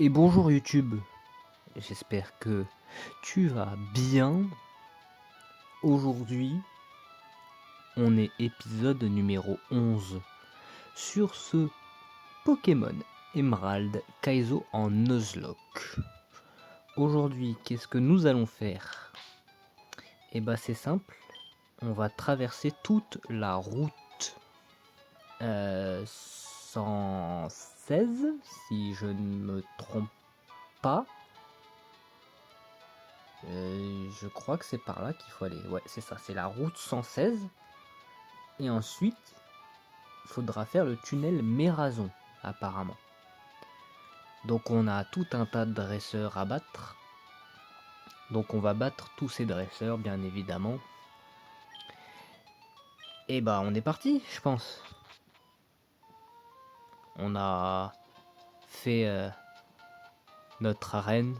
Et bonjour YouTube, j'espère que tu vas bien. Aujourd'hui, on est épisode numéro 11 sur ce Pokémon Emerald Kaizo en Nuzlocke. Aujourd'hui, qu'est-ce que nous allons faire? Eh bah c'est simple, on va traverser toute la route 116, si je ne me trompe pas. Je crois que c'est par là qu'il faut aller. Ouais, c'est ça, c'est la route 116. Et ensuite, il faudra faire le tunnel Mérazon, apparemment. Donc on a tout un tas de dresseurs à battre. Donc on va battre tous ces dresseurs, bien évidemment. Et bah on est parti, je pense. On a fait notre arène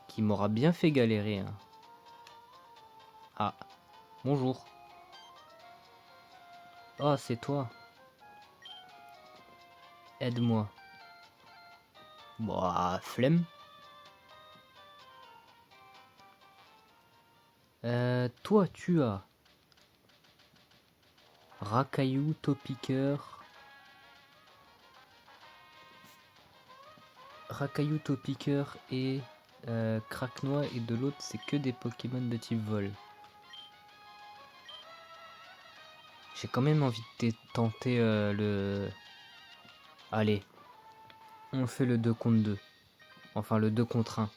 qui m'aura bien fait galérer. Hein. Ah, bonjour. Oh, c'est toi. Aide-moi. Bah, flemme. Toi, tu as Racaillou, Topiqueur. Racaillou, Topiqueur et Craquenois, et de l'autre, c'est que des Pokémon de type vol. J'ai quand même envie de tenter le... Allez, on fait le 2 contre 2. Enfin, le 2 contre 1.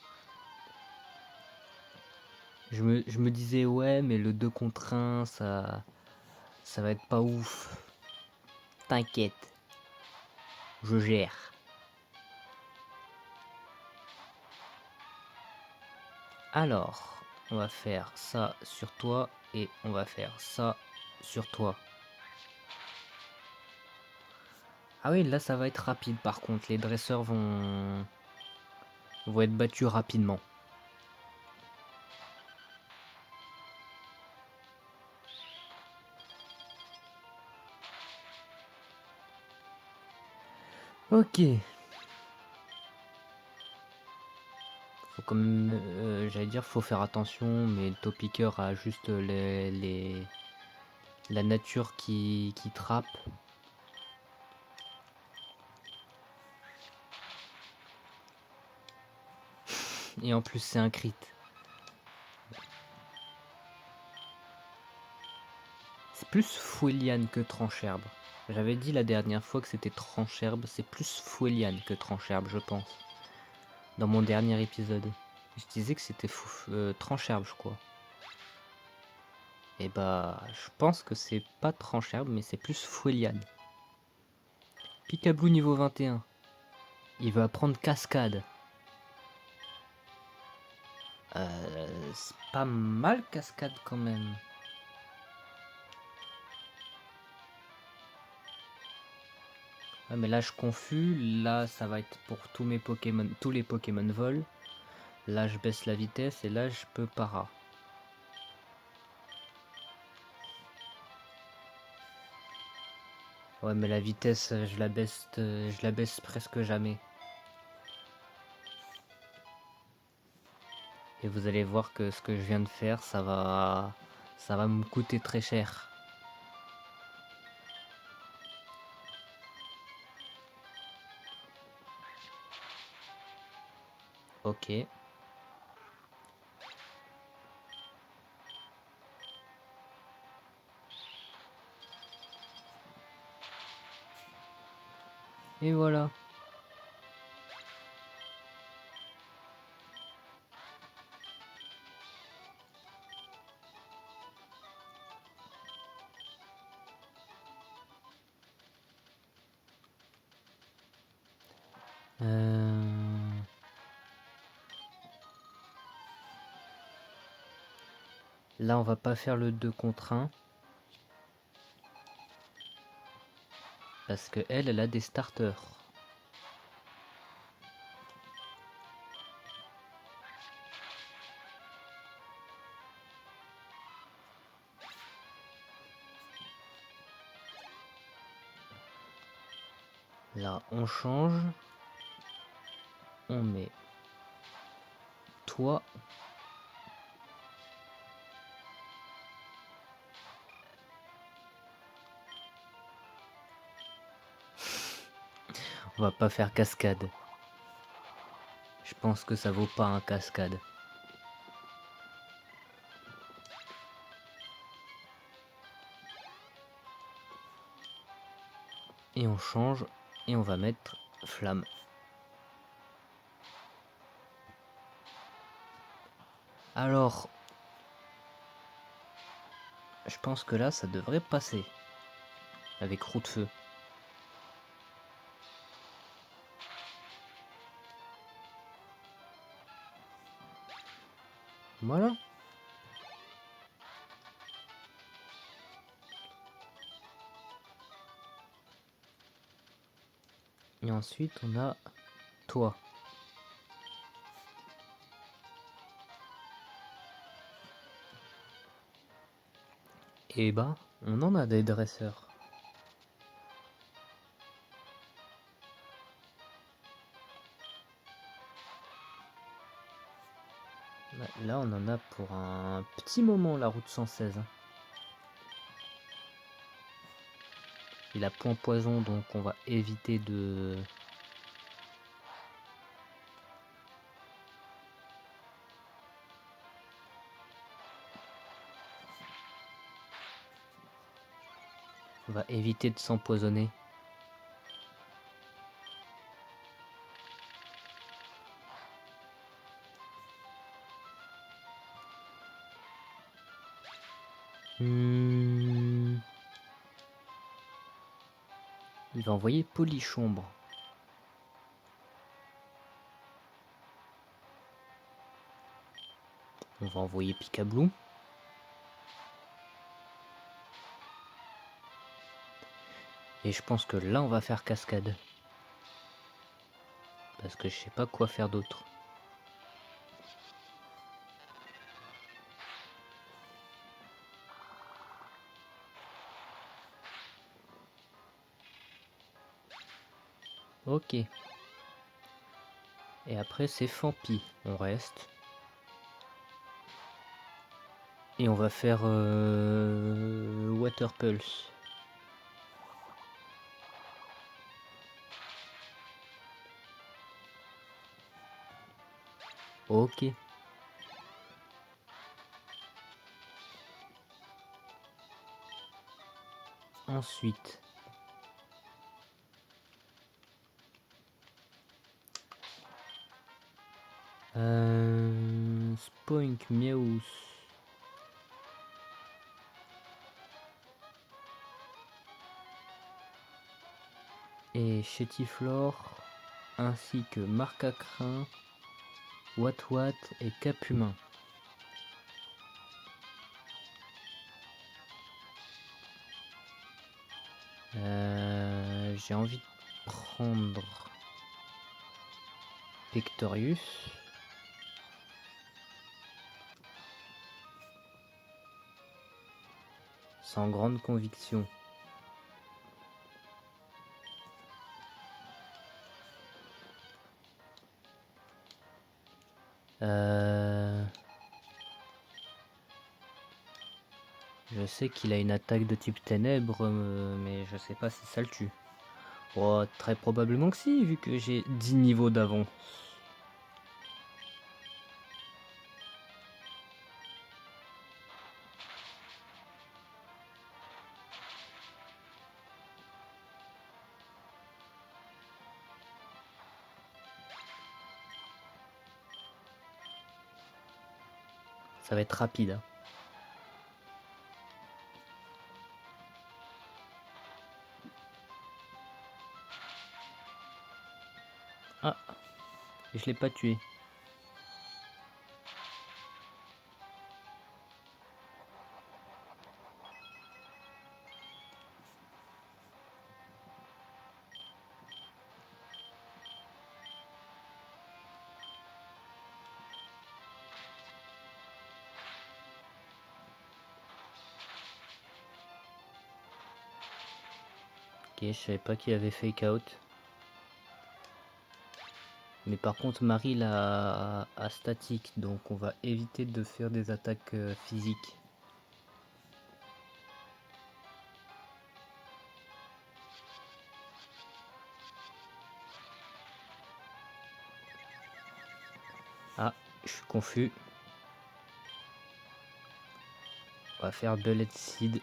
Je me disais, ouais, mais le 2 contre 1, ça va être pas ouf. T'inquiète, je gère. Alors, on va faire ça sur toi et on va faire ça sur toi. Ah oui, là ça va être rapide par contre, les dresseurs vont être battus rapidement. Ok. Faut comme j'allais dire, faut faire attention, mais le Topiqueur a juste la nature qui trappe. Et en plus c'est un crit. C'est plus Foueliane que Trancherbe. J'avais dit la dernière fois que c'était Trancherbe, c'est plus Foueliane que Trancherbe, je pense. Dans mon dernier épisode. Je disais que c'était Trancherbe, je crois. Et bah, je pense que c'est pas Trancherbe, mais c'est plus Foueliane. Picaboo niveau 21. Il veut apprendre Cascade. C'est pas mal Cascade quand même. Ouais, mais là je confus. Là ça va être pour tous mes Pokémon, tous les Pokémon vol. Là je baisse la vitesse et là je peux para. Ouais, mais la vitesse je la baisse presque jamais. Et vous allez voir que ce que je viens de faire, ça va me coûter très cher. Ok. Et voilà. Là, on va pas faire le 2 contre 1. Parce que elle a des starters. Là, on change. On met toi. On va pas faire cascade. Je pense que ça vaut pas un cascade. Et on change et on va mettre flamme. Alors, je pense que là, ça devrait passer avec roue de feu. Voilà. Et ensuite, on a toi. Et bah, on en a des dresseurs. Là, on en a pour un petit moment, la route 116. Il a point poison, donc on va éviter de... On va éviter de s'empoisonner. Il va envoyer Polychombre. On va envoyer Picablou. Et je pense que là, on va faire cascade. Parce que je sais pas quoi faire d'autre. Ok. Et après, c'est Fampi. On reste. Et on va faire Water Pulse. Ok. Ensuite. Spoink Miaus. Et Chétiflore. Ainsi que Marcacrin, Watwat et Capumin. J'ai envie de prendre Pectorius. Sans grande conviction. Je sais qu'il a une attaque de type ténèbres, mais je sais pas si ça le tue. Oh, très probablement que si, vu que j'ai 10 niveaux d'avance. Ça va être rapide. Hein. Ah, je l'ai pas tué. Ok, je savais pas qu'il avait fake out. Mais par contre, Marie a statique, donc on va éviter de faire des attaques physiques. Ah, je suis confus. On va faire Bullet Seed.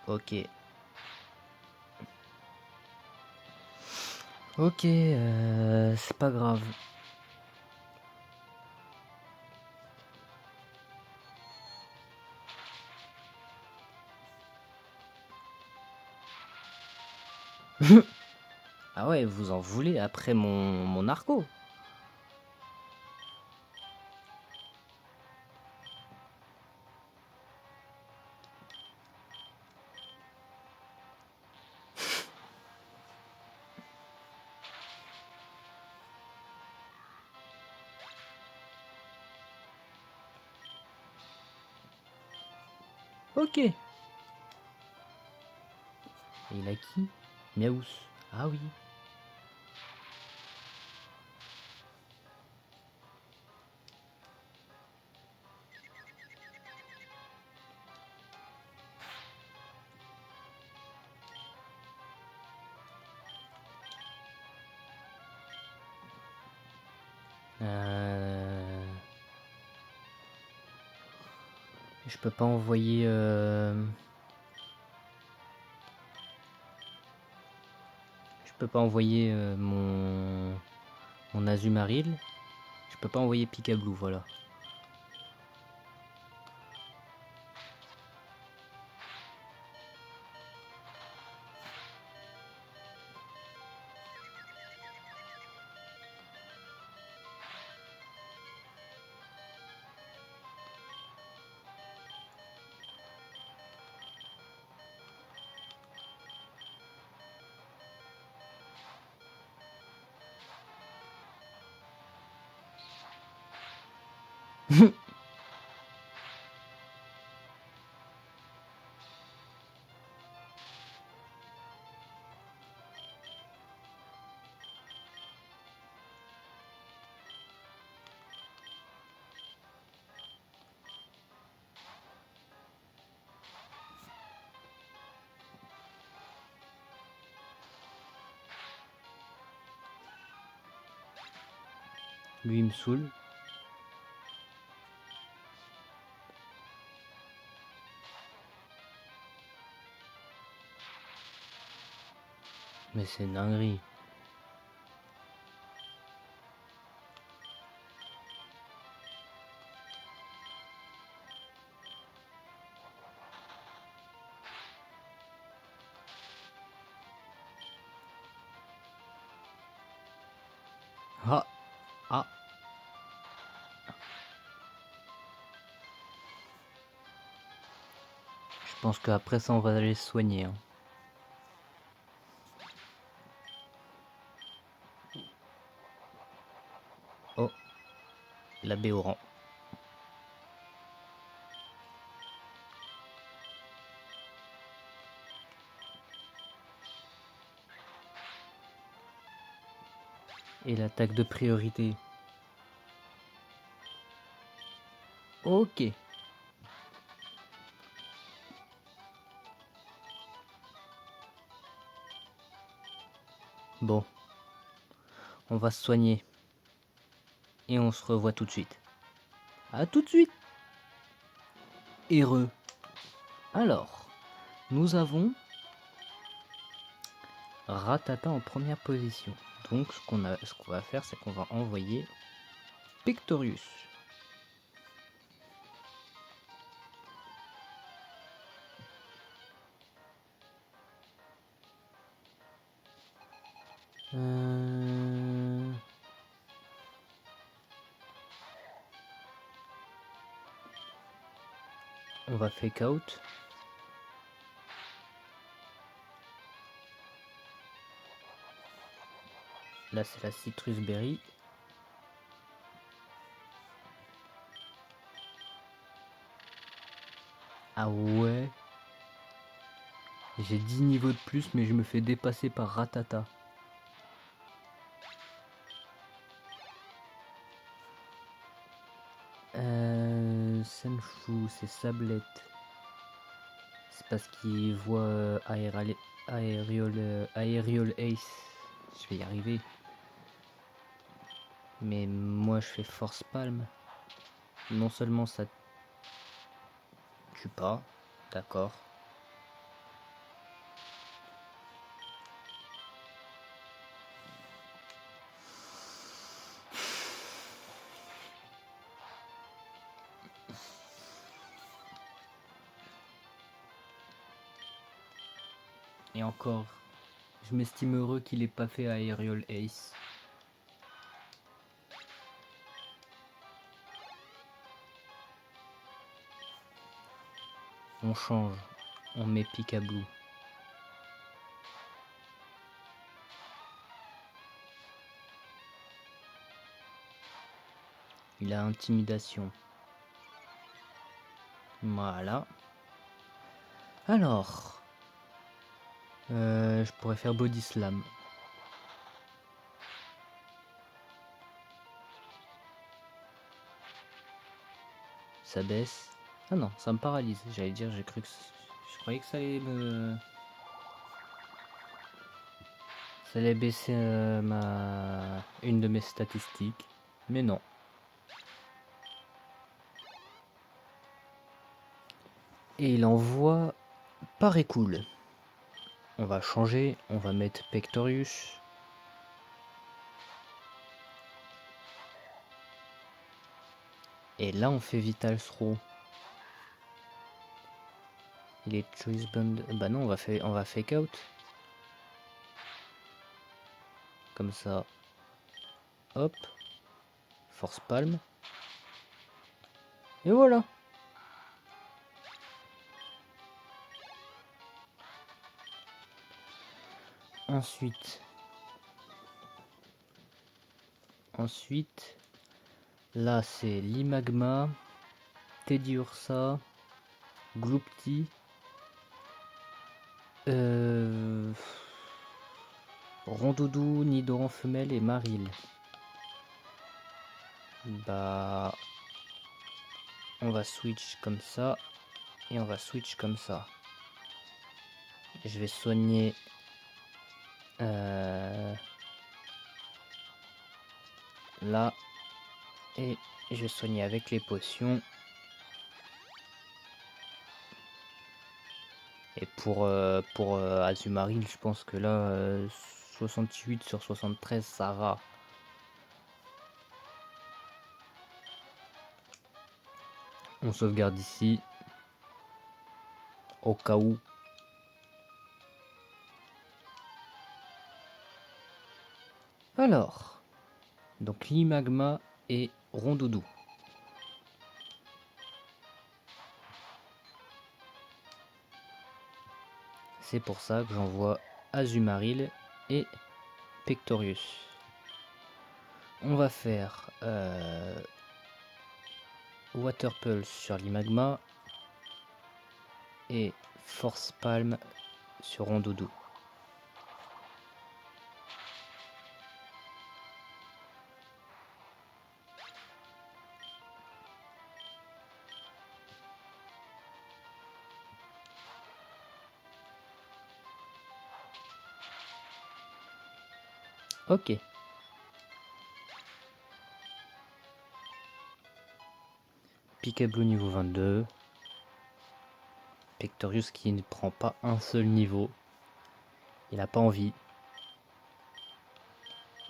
Ok. Ok, c'est pas grave. Ah ouais, vous en voulez après mon narco. Ok. Et il a qui? Miaous. Ah oui. Je peux pas envoyer... Je peux pas envoyer mon Azumarill. Je peux pas envoyer Picablu, voilà. Lui, il me saoule. Mais c'est une dinguerie. Ah. Ah. Je pense qu'après ça, on va aller se soigner. Hein. Oh. La Béoran. Et l'attaque de priorité. Ok. Bon. On va se soigner. Et on se revoit tout de suite. A tout de suite. Heureux. Alors, nous avons Rattata en première position. Donc ce qu'on va faire, c'est qu'on va envoyer Pictorius. On va fake out. Là c'est la Citrus Berry. Ah ouais. J'ai 10 niveaux de plus, mais je me fais dépasser par Ratata. Senfu, c'est Sablette. C'est parce qu'il voit Aerial Ace. Je vais y arriver. Mais moi je fais Force Palm. Non seulement ça tue pas, d'accord. Et encore, je m'estime heureux qu'il ait pas fait Aerial Ace. On change, on met Picaboo. Il a intimidation. Voilà. Alors, je pourrais faire Body Slam. Ça baisse. Ah non, ça me paralyse. J'allais dire, je croyais que ça allait me... Ça allait baisser une de mes statistiques. Mais non. Et il envoie Parécool. On va changer, on va mettre Pectorius. Et là on fait Vital Throw. Il est Choice Band. Bah non, on va fake out. Comme ça. Hop. Force Palm. Et voilà. Ensuite, là c'est Limagma, Teddiursa, Gloopty, Rondoudou, Nidoran femelle et Maril. Bah, on va switch comme ça et on va switch comme ça. Je vais soigner là et je vais soigner avec les potions. Et pour Azumarill, je pense que là 68 sur 73 ça va. On sauvegarde ici au cas où. Alors, donc Limagma et Rondoudou. C'est pour ça que j'envoie Azumarill et Pectorius. On va faire Water Pulse sur Limagma et Force Palm sur Rondoudou. Ok. Picaboo niveau 22. Pectorius qui ne prend pas un seul niveau. Il n'a pas envie.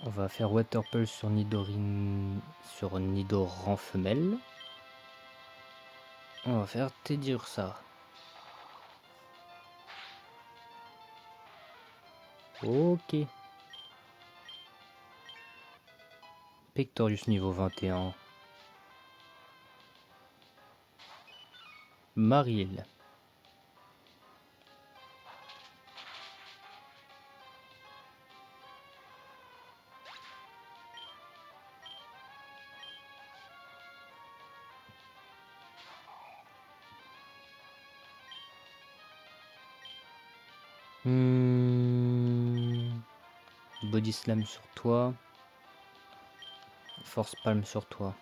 On va faire Water Pulse sur Nidoran femelle. On va faire Teddiursa. Ok. Pectorius niveau 21. Maril. Body slam sur toi. Force palm sur toi.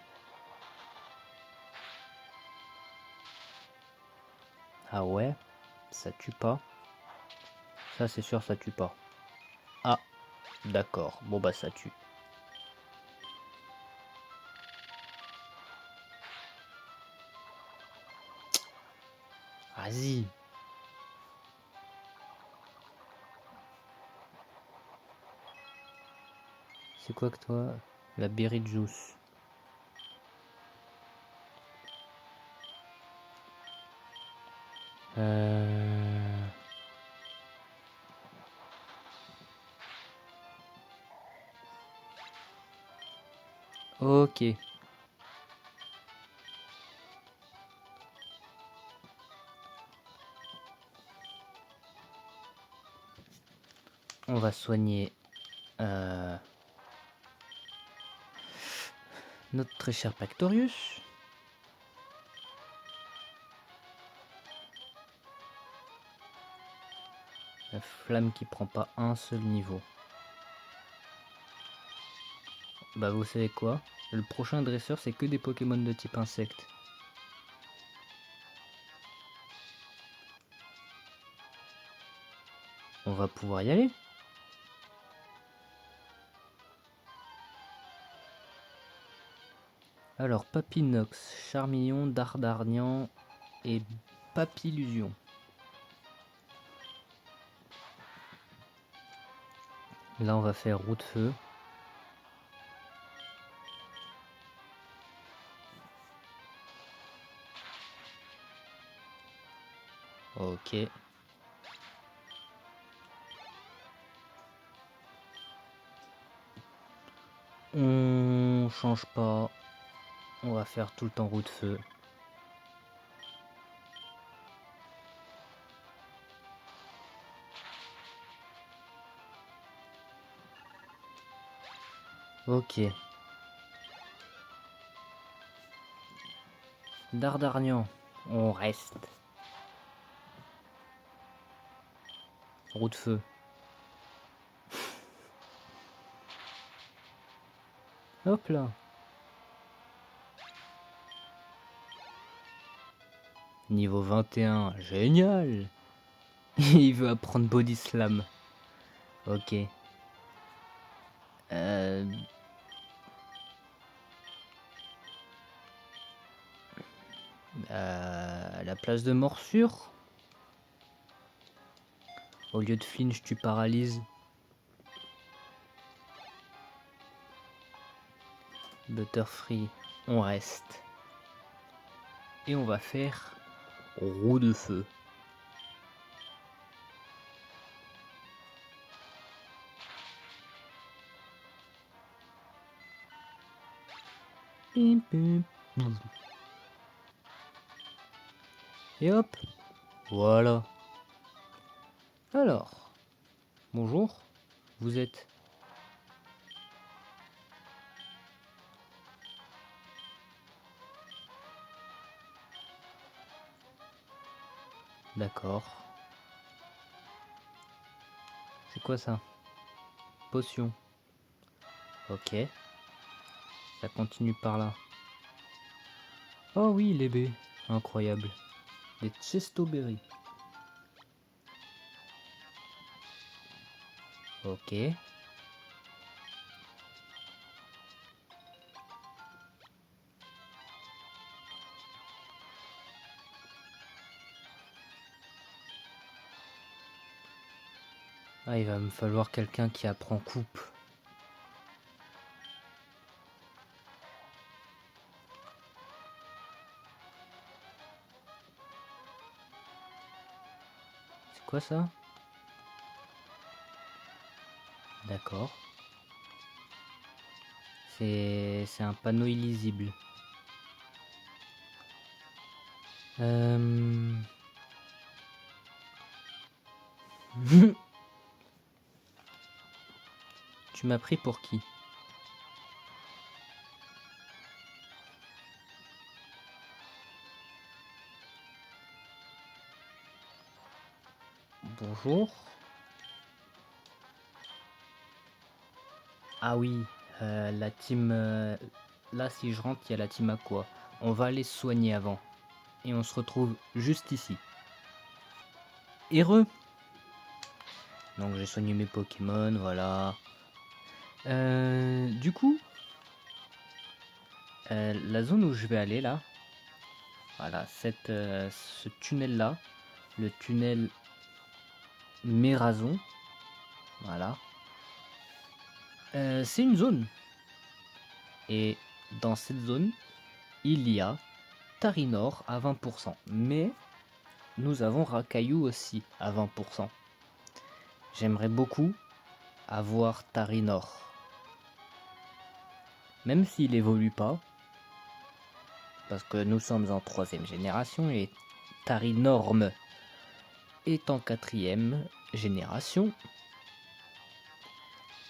Ah ouais, ça tue pas. Ça c'est sûr, ça tue pas. Ah, d'accord. Bon bah ça tue. Vas-y. C'est quoi que toi? La berry juice. Ok. On va soigner notre très cher Pactorius. La flamme qui prend pas un seul niveau. Bah vous savez quoi? Le prochain dresseur c'est que des Pokémon de type insecte. On va pouvoir y aller. Alors Papinox, Charmillon, Dardarnian et Papillusion. Là on va faire roue de feu. Ok. On change pas. On va faire tout le temps roue de feu. Ok. Dardarnian, on reste. Roue de feu. Hop là. Niveau 21, génial. Il veut apprendre Body Slam. Ok. La place de morsure. Au lieu de flinch, tu paralyses. Butterfree, on reste. Et on va faire roue de feu. Et hop, voilà. Alors, bonjour, vous êtes... D'accord. C'est quoi ça? Potion. Ok. Ça continue par là. Oh oui, les baies. Incroyable. Des Chestoberry. Ok. Ah, il va me falloir quelqu'un qui apprend coupe. C'est quoi ça? D'accord. C'est un panneau illisible. Tu m'as pris pour qui? Bonjour. Ah oui, la team... là, si je rentre, il y a la team Aqua. On va aller se soigner avant. Et on se retrouve juste ici. Heureux. Donc j'ai soigné mes Pokémon, voilà. Du coup, la zone où je vais aller là, voilà, ce tunnel là, le tunnel Mérazon, voilà, c'est une zone. Et dans cette zone, il y a Tarinor à 20%, mais nous avons Rakayu aussi à 20%. J'aimerais beaucoup avoir Tarinor. Même s'il évolue pas, parce que nous sommes en 3ème génération et Tarinorm est en 4ème génération.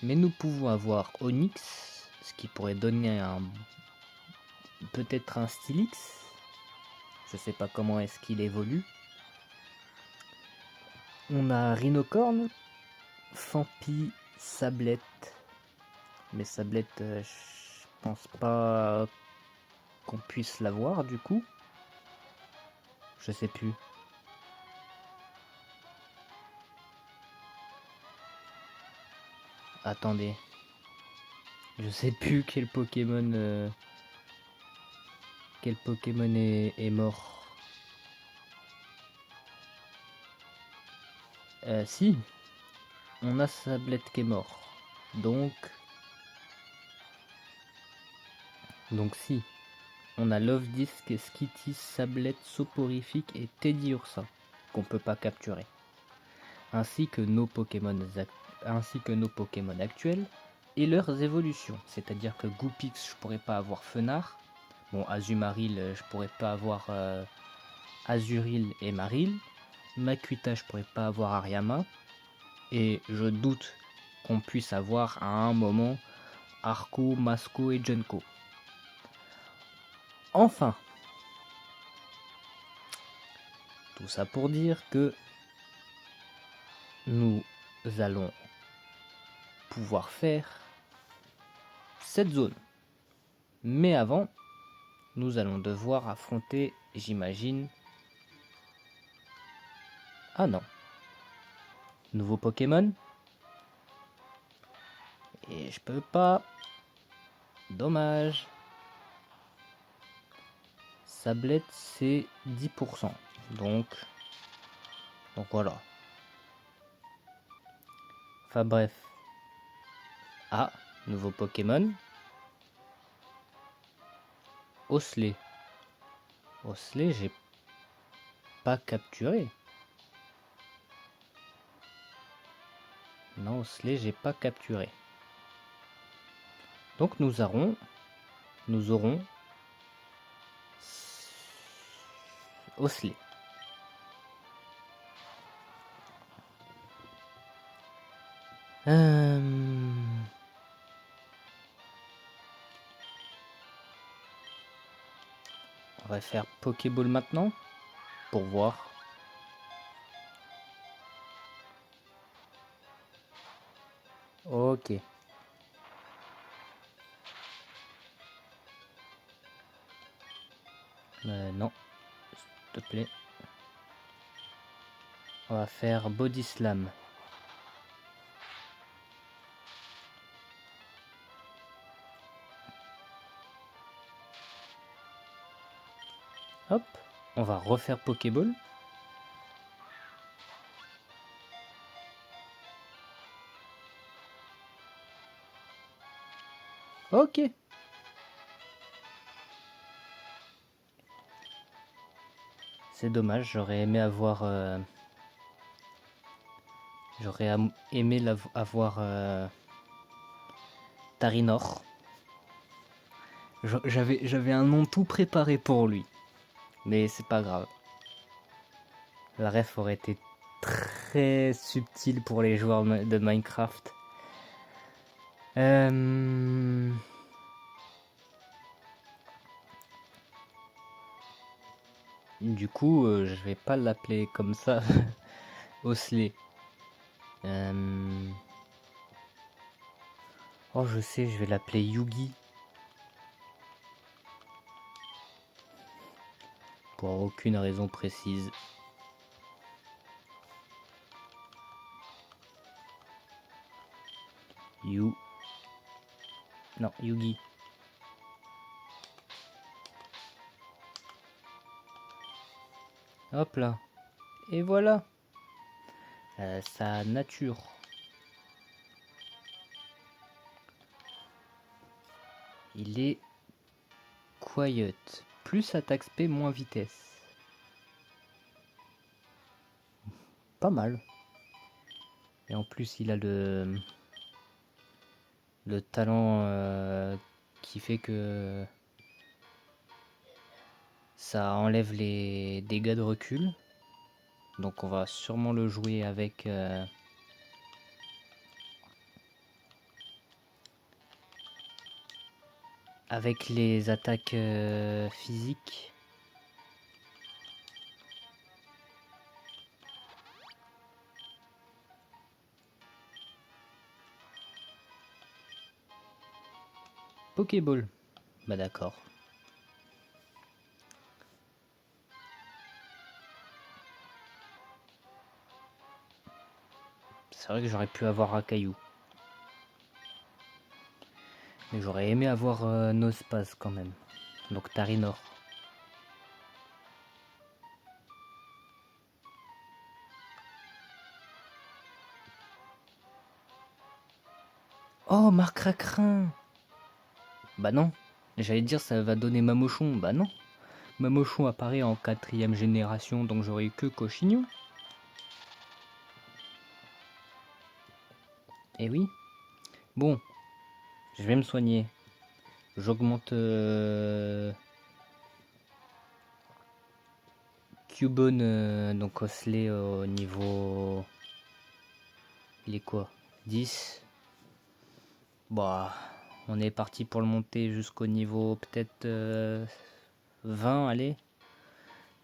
Mais nous pouvons avoir Onix, ce qui pourrait donner peut-être un Stylix. Je sais pas comment est-ce qu'il évolue. On a Rhinocorn, Fampi, Sablette. Mais Sablette, je pense pas qu'on puisse l'avoir du coup. Je sais plus. Attendez. Je sais plus quel Pokémon est mort. Si, on a Sablette qui est mort. Donc si. On a Love Disc, Skitty, Sablette, Soporifique et Teddy Ursa qu'on peut pas capturer. Ainsi que nos Pokémon actuels et leurs évolutions. C'est-à-dire que Goopix, je pourrais pas avoir Fenard. Bon, Azumarill, je pourrais pas avoir Azurill et Marill. Makuita, je pourrais pas avoir Ariama. Et je doute qu'on puisse avoir à un moment Arco, Masco et Junko. Enfin, tout ça pour dire que nous allons pouvoir faire cette zone. Mais avant, nous allons devoir affronter, j'imagine... Ah non. Nouveau Pokémon. Et je peux pas. Dommage. Sablette, c'est 10%. Donc voilà. Enfin bref. Ah, nouveau Pokémon. Osley. Osley, j'ai pas capturé. Non, Osley, j'ai pas capturé. Donc nous aurons Osley. On va faire Pokéball maintenant pour voir. Ok. Non, s'il te plaît. On va faire Body Slam. Hop, on va refaire Pokéball. Ok. C'est dommage, j'aurais aimé avoir... avoir Tarinor. J'avais un nom tout préparé pour lui. Mais c'est pas grave. La ref aurait été très subtile pour les joueurs de Minecraft. Du coup, je vais pas l'appeler comme ça. Osley. Oh, je sais, je vais l'appeler Yugi. Pour aucune raison précise. Non, Yugi. Hop là. Et voilà. Sa nature. Il est quiet. Plus attaque spé, moins vitesse. Pas mal. Et en plus, il a le talent qui fait que ça enlève les dégâts de recul. Donc on va sûrement le jouer avec les attaques physiques. Pokéball. Bah d'accord. C'est vrai que j'aurais pu avoir Akayu. Mais j'aurais aimé avoir Nosepass quand même. Donc Tarinor. Oh, Marcracrin. Bah non. J'allais dire ça va donner Mamochon. Bah non. Mamochon apparaît en 4ème génération, donc j'aurais eu que Cochignon. Eh oui. Bon. Je vais me soigner. J'augmente Cubone, donc Osley au niveau... Il est quoi, 10. Bah, on est parti pour le monter jusqu'au niveau peut-être 20, allez.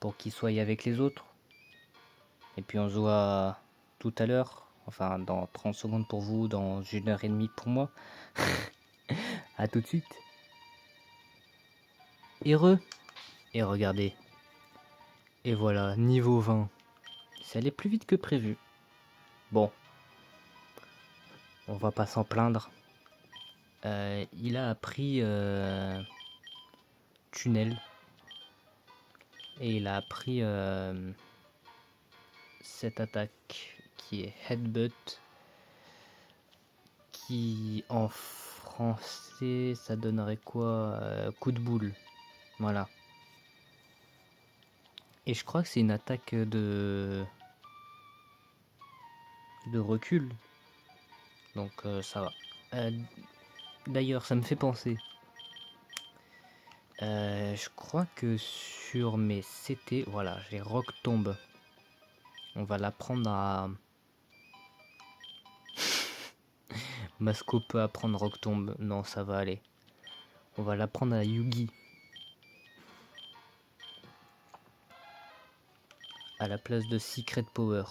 Pour qu'il soit avec les autres. Et puis on se voit tout à l'heure. Enfin, dans 30 secondes pour vous, dans 1h30 pour moi. A tout de suite. Heureux. Et regardez. Et voilà, niveau 20. Ça allait plus vite que prévu. Bon. On va pas s'en plaindre. Il a appris tunnel. Et il a appris cette attaque qui est headbutt. Qui en français ça donnerait quoi, coup de boule. Voilà. Et je crois que c'est une attaque de recul. Donc ça va. D'ailleurs, ça me fait penser. Je crois que sur mes CT, voilà, j'ai Rock Tombe. On va l'apprendre à... Masco peut apprendre Rock Tombe. Non, ça va aller. On va l'apprendre à Yugi. À la place de Secret Power.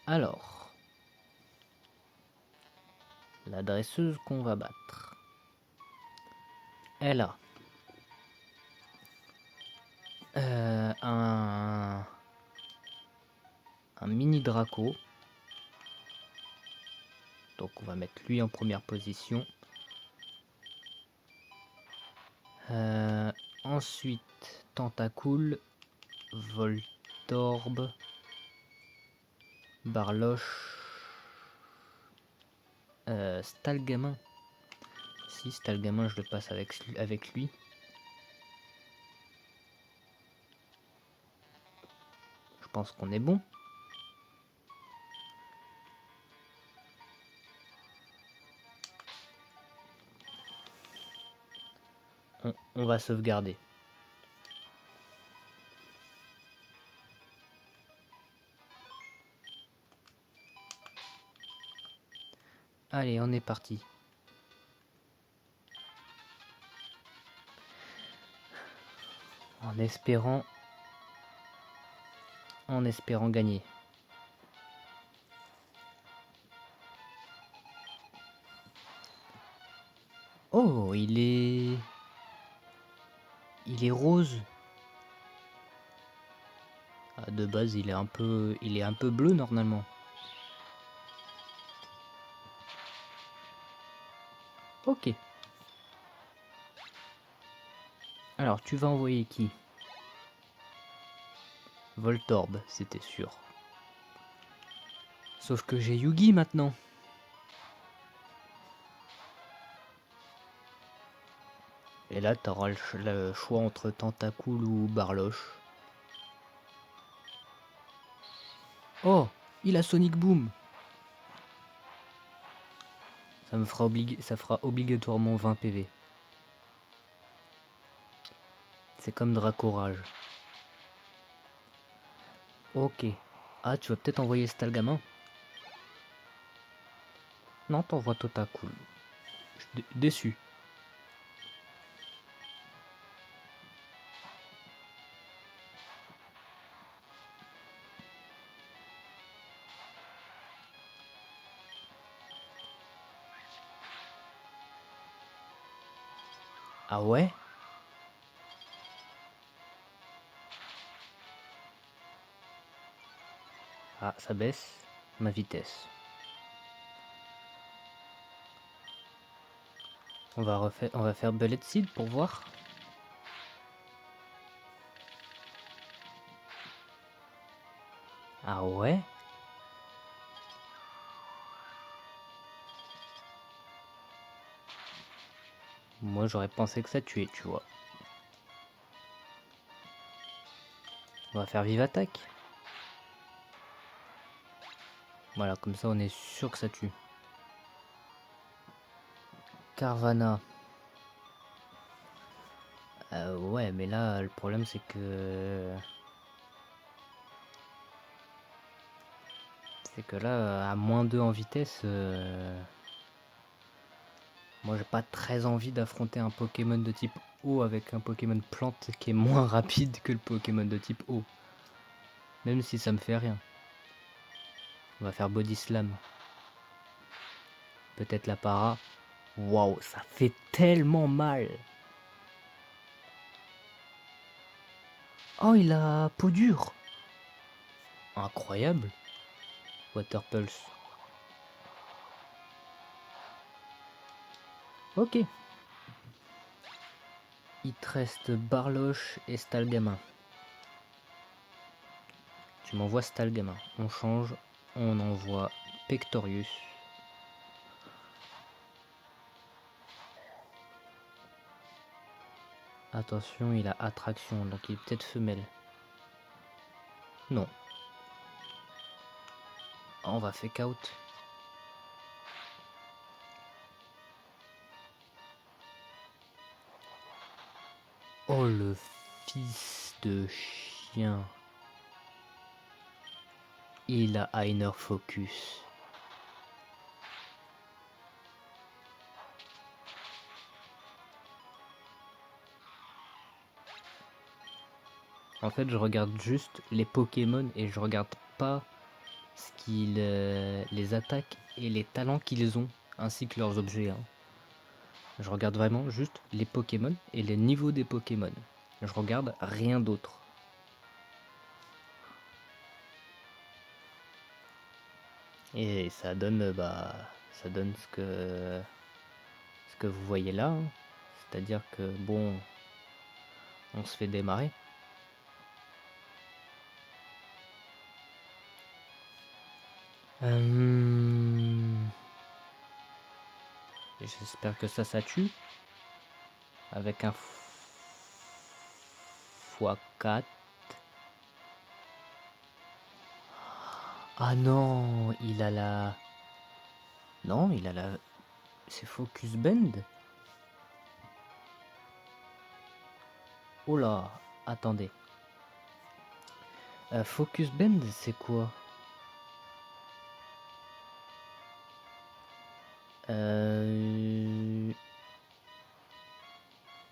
Alors, la dresseuse qu'on va battre, elle a un mini Draco. Donc on va mettre lui en première position. Ensuite, Tentacool, Voltorb, Barloche, Stalgamin. Si, Stalgamin, je le passe avec lui. Je pense qu'on est bon. On va sauvegarder. Allez, on est parti. En espérant gagner. il est... Il est rose. Ah, de base, il est un peu bleu normalement. Ok. Alors, tu vas envoyer qui? Voltorb, c'était sûr. Sauf que j'ai Yugi maintenant. Et là, t'auras le choix entre Tentacool ou Barloche. Oh, il a Sonic Boom. Ça fera obligatoirement 20 PV. C'est comme Dracorage. Ok. Ah, tu vas peut-être envoyer Stalgamin? Non, t'envoies Tentacool. Je suis déçu. Ah ouais? Ah, ça baisse ma vitesse. On va faire Bullet Seed pour voir. Ah ouais? Moi j'aurais pensé que ça tuait, tu vois. On va faire Vive Attaque. Voilà, comme ça on est sûr que ça tue. Carvana. Ouais, mais là le problème c'est que... C'est que là, à -2 en vitesse... Moi j'ai pas très envie d'affronter un Pokémon de type eau avec un Pokémon plante qui est moins rapide que le Pokémon de type eau. Même si ça me fait rien. On va faire Body Slam. Peut-être la para. Waouh, ça fait tellement mal. Oh, il a peau dure. Incroyable. Water Pulse. Ok. Il te reste Barloche et Stalgamin. Tu m'envoies Stalgamin. On change. On envoie Pectorius. Attention, il a attraction, donc il est peut-être femelle. Non. On va fake out. Oh le fils de chien. Il a Einer Focus. En fait, je regarde juste les Pokémon et je regarde pas les attaques et les talents qu'ils ont, ainsi que leurs objets. Hein. Je regarde vraiment juste les Pokémon et les niveaux des Pokémon. Je regarde rien d'autre. Et ça donne, ça donne ce que vous voyez là. Hein. C'est-à-dire que bon, on se fait démarrer. J'espère que ça tue. Avec un x4. Ah non, il a la... Non, il a la... C'est Focus Bend. Oh là, attendez. Focus Bend, c'est quoi?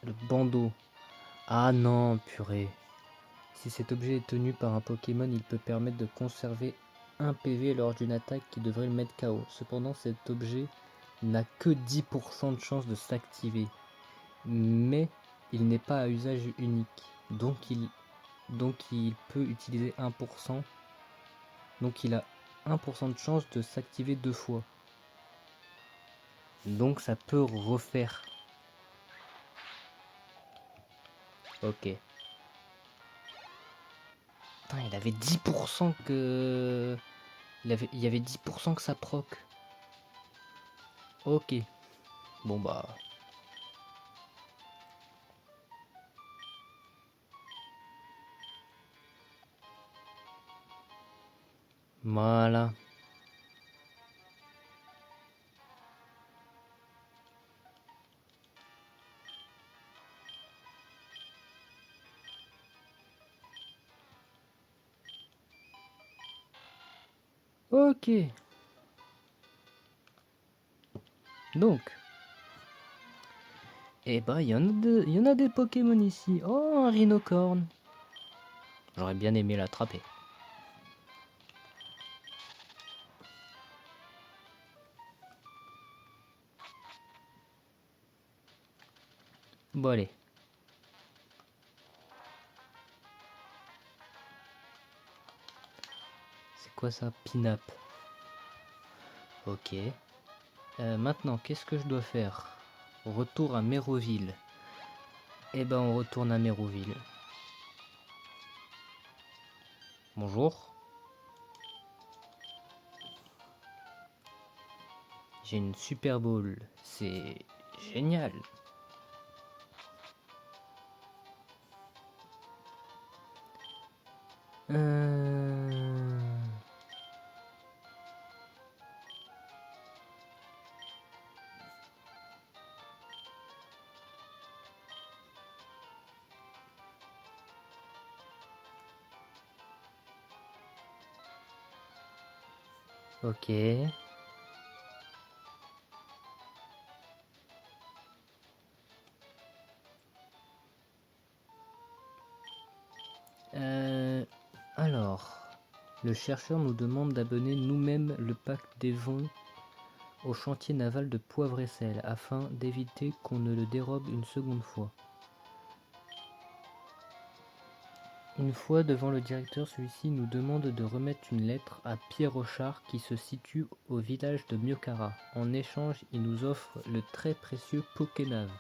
Le bandeau. Ah non, purée. Si cet objet est tenu par un Pokémon, il peut permettre de conserver un PV lors d'une attaque qui devrait le mettre KO. Cependant, cet objet n'a que 10% de chance de s'activer. mais il n'est pas à usage unique. Donc il peut utiliser 1%. Donc il a 1% de chance de s'activer 2 fois. Donc ça peut refaire. Ok. Putain, il avait 10% que... Il y avait 10% que ça proc. Ok. Bon bah... Voilà. Ok. Donc. Eh bah, il y en a des Pokémon ici. Oh, un rhinocorne. J'aurais bien aimé l'attraper. Bon, allez. C'est quoi ça? Pin-up. Ok. Maintenant, qu'est-ce que je dois faire? Retour à Méroville. Eh ben, on retourne à Méroville. Bonjour. J'ai une Super Bowl. C'est génial. Ok. Alors, le chercheur nous demande d'abonner nous-mêmes le pack d'Evon au chantier naval de Poivre et Sel afin d'éviter qu'on ne le dérobe une seconde fois. Une fois devant le directeur, celui-ci nous demande de remettre une lettre à Pierre Rochard qui se situe au village de Miokara. En échange, il nous offre le très précieux Pokénav.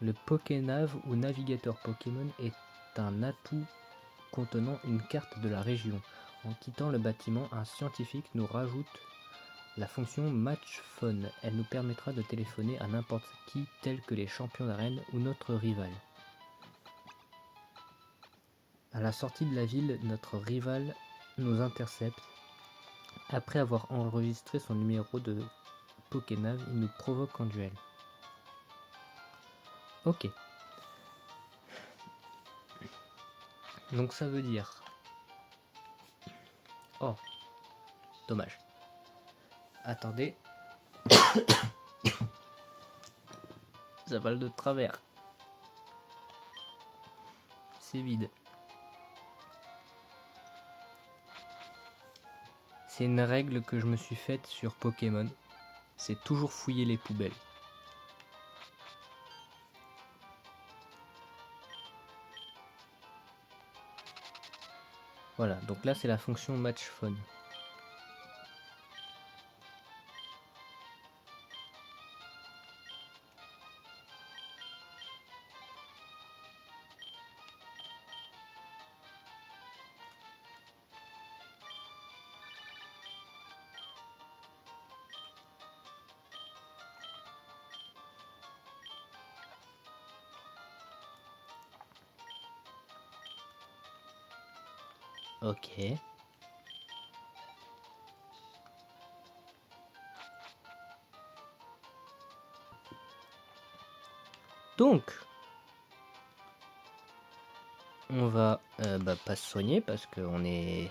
Le Pokénav ou navigateur Pokémon est un atout contenant une carte de la région. En quittant le bâtiment, un scientifique nous rajoute la fonction Match Phone. Elle nous permettra de téléphoner à n'importe qui, tels que les champions d'arène ou notre rival. À la sortie de la ville, notre rival nous intercepte. Après avoir enregistré son numéro de Pokénav, il nous provoque en duel. Ok. Donc ça veut dire... Oh, dommage. Attendez. Ça vole de travers. C'est vide. C'est une règle que je me suis faite sur Pokémon. C'est toujours fouiller les poubelles. Voilà, donc là c'est la fonction Match Phone. Ok. Donc, on va pas se soigner parce qu'on est...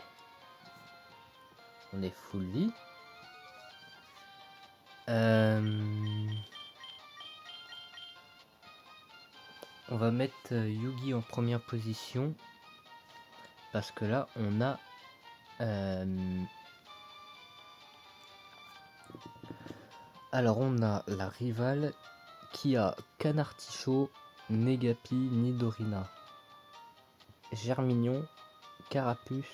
On est full vie. On va mettre Yugi en première position. Parce que là, on a... Alors on a la rivale qui a Canartichaud, Négapi, Nidorina, Germignon, Carapuce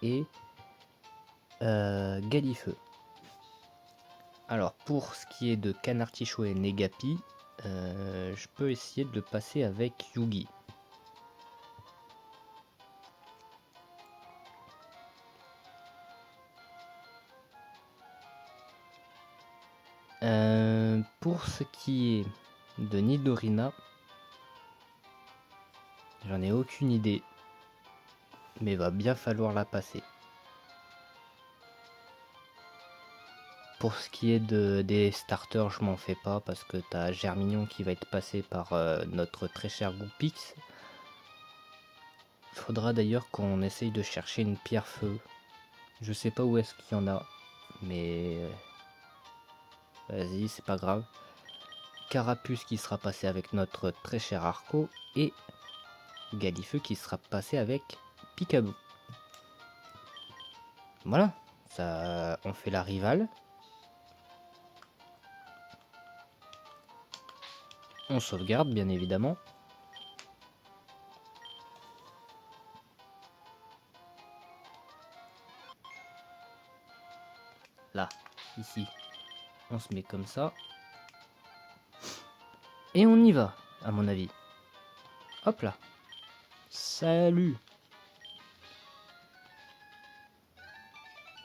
et Galifeu. Alors pour ce qui est de Canartichaud et Négapi, je peux essayer de le passer avec Yugi. Pour ce qui est de Nidorina, j'en ai aucune idée, mais va bien falloir la passer. Pour ce qui est des starters, je m'en fais pas parce que t'as Germignon qui va être passé par notre très cher Goupix. Il faudra d'ailleurs qu'on essaye de chercher une pierre feu. Je sais pas où est-ce qu'il y en a, mais vas-y, c'est pas grave. Carapuce qui sera passé avec notre très cher Arco et Galifeu qui sera passé avec Picaboo. Voilà, ça, on fait la rivale. On sauvegarde bien évidemment. Là, ici, on se met comme ça. Et on y va, à mon avis. Hop là. Salut.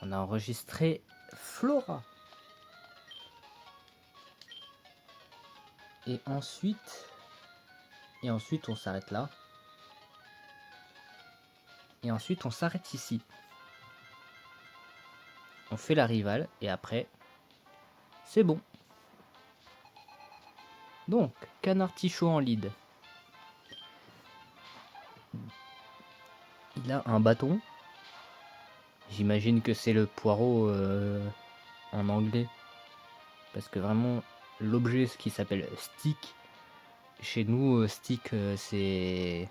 On a enregistré Flora. Et ensuite on s'arrête là. Et ensuite on s'arrête ici. On fait la rivale et après, c'est bon. Donc, Canartichaud en lead. Il a un bâton. J'imagine que c'est le poireau en anglais. Parce que vraiment, l'objet ce qui s'appelle stick. Chez nous, stick, c'est...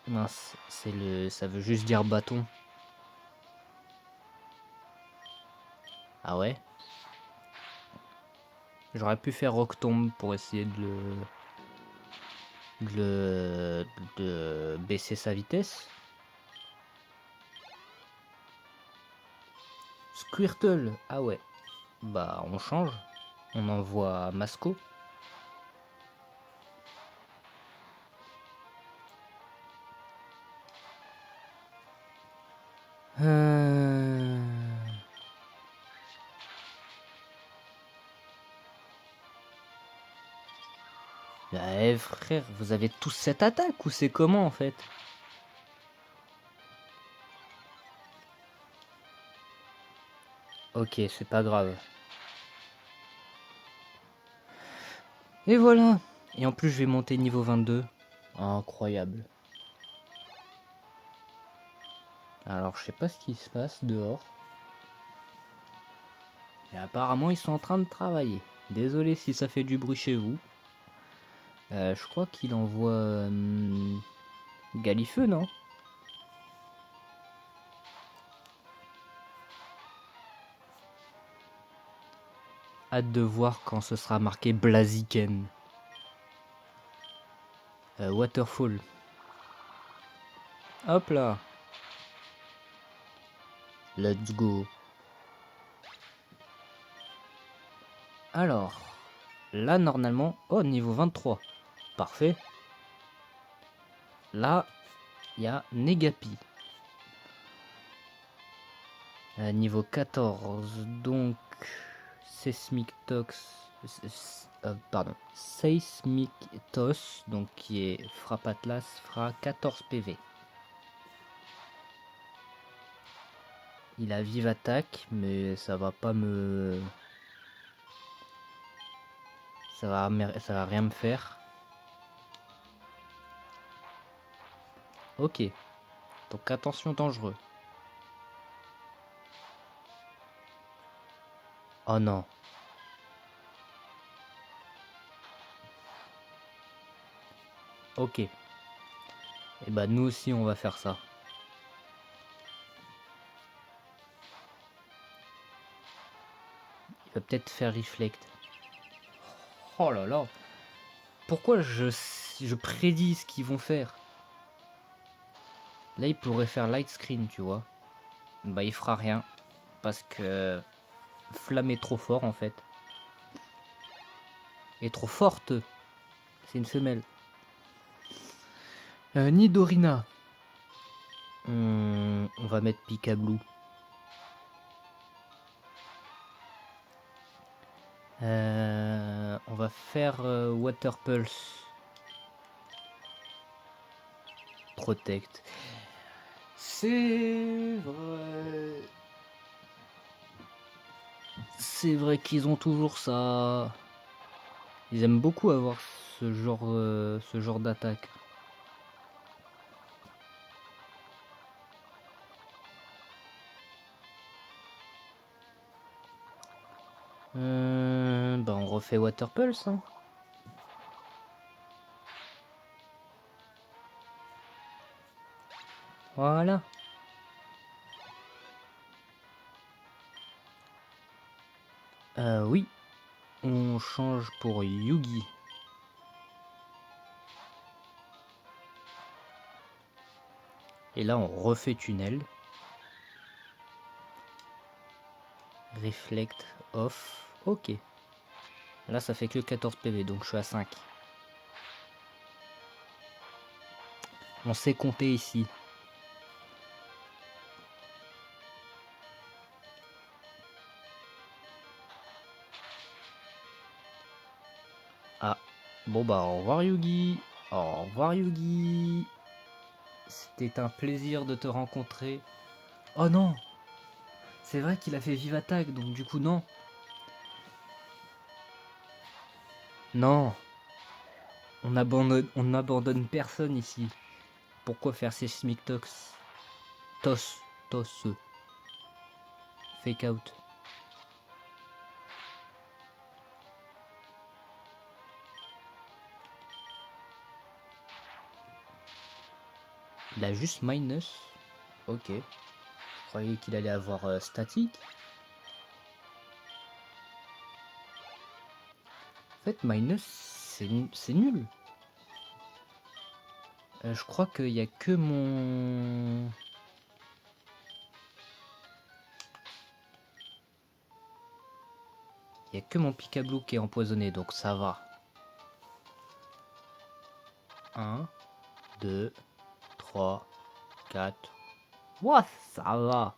Mince, ça veut juste dire bâton. Ah ouais? J'aurais pu faire Rock Tomb pour essayer de baisser sa vitesse. Squirtle, ah ouais. Bah on change. On envoie Masco. Bah frère, vous avez tous cette attaque ou c'est comment en fait? Ok, c'est pas grave. Et voilà. Et en plus je vais monter niveau 22. Incroyable. Alors je sais pas ce qui se passe dehors. Mais apparemment ils sont en train de travailler. Désolé si ça fait du bruit chez vous. Je crois qu'il envoie Galifeu, non? Hâte de voir quand ce sera marqué Blaziken. Waterfall. Hop là. Let's go. Alors, là normalement... Oh, niveau 23. Parfait. Là, il y a Négapi. Niveau 14, donc... Seismic Tox... pardon. Seismic Toss, donc qui est Frappe Atlas, fera 14 PV. Il a vive attaque, mais ça va pas me... Ça va rien me faire. Ok. Donc attention dangereux. Oh non. Ok. Et bah nous aussi on va faire ça. Il va peut-être faire reflect. Oh là là. Pourquoi je prédis ce qu'ils vont faire? Là, il pourrait faire light screen, tu vois. Bah, il fera rien. Parce que Flamme est trop fort, en fait. Est trop forte. C'est une femelle. Nidorina. On va mettre Picablu. On va faire Water Pulse. Protect. C'est vrai. C'est vrai qu'ils ont toujours ça. Ils aiment beaucoup avoir ce genre d'attaque. Bah on refait Water Pulse. Hein. Voilà. Oui. On change pour Yugi. Et là on refait tunnel. Reflect off. Ok. Là ça fait que 14 PV donc je suis à 5. On sait compter ici. Ah. Bon bah au revoir Yugi. Au revoir Yugi. C'était un plaisir de te rencontrer. Oh non. C'est vrai qu'il a fait vive attaque donc du coup non. Non. On n'abandonne personne ici. Pourquoi faire Seismic Toss? Toss. Fake out. Il a juste minus. Ok. Je croyais qu'il allait avoir statique. En fait, minus, c'est nul. Je crois qu'il n'y a que mon... Il n'y a que mon Picablu qui est empoisonné, donc ça va. 1, 2, 3, 4. Ouah, ça va.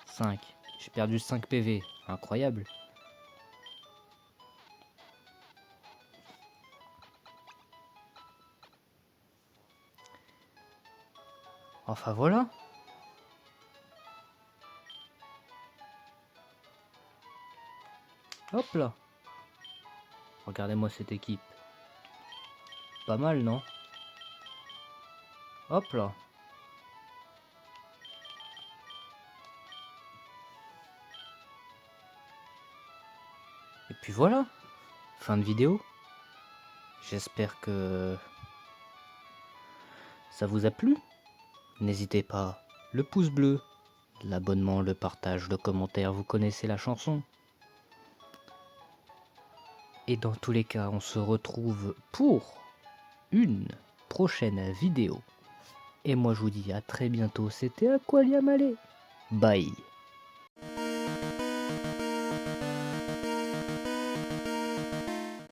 5. J'ai perdu 5 PV. Incroyable. Enfin voilà. Hop là. Regardez-moi cette équipe. Pas mal, non? Hop là. Et puis voilà. Fin de vidéo. J'espère que ça vous a plu. N'hésitez pas. Le pouce bleu, l'abonnement, le partage, le commentaire, vous connaissez la chanson. Et dans tous les cas, on se retrouve pour une prochaine vidéo. Et moi je vous dis à très bientôt, c'était Aqualiamale. Bye.